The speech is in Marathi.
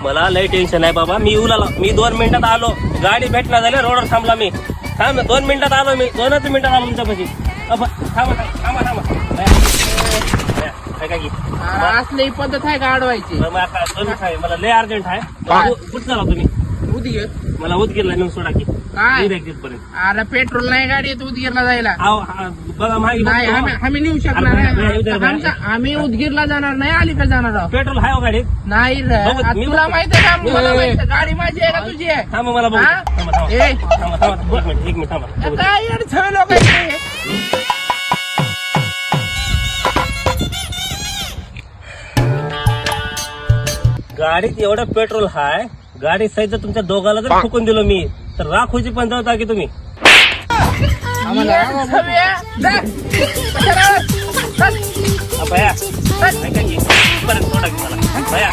मला लय टेन्शन आहे बाबा. मी मी 2 मिनिटात आलो. गाडी भेटला झाली, रोडवर थांबला मी. 2 मिनिटात आलो मी. 2च मिनिटात आलो तुमच्यापाशी. थांबा थांबा थांबा. काय की असली पद्धत आहे का अडवायची? मला लय अर्जंट आहे. कुठं झाला तुम्ही? उदगीर. मला उदगीरला नेऊन सोडा की. काय? तिथपर्यंत. अरे पेट्रोल नाही गाडीत उदगीरला जायला. बघा मागे नाही आम्ही नेऊ शकणार नाही. आम्ही उदगीरला जाणार नाही. अलीकडे जाणार आहोत. पेट्रोल आहे गाडीत? नाही रे. तुला माहिती आहे का? मला माहिती आहे. गाडी माझी आहे का तुझी आहे? थांबा मला बघू. थांबा एक मिनिट थांबा. काय अडचण लोक आहे? गाडीत एवढं पेट्रोल हाय. गाडी सहित तुमच्या दोघाला जर फुकून दिलो मी तर राख होची पण जाऊ की तुम्ही. भया ऐका की परत सोडा की मला. भया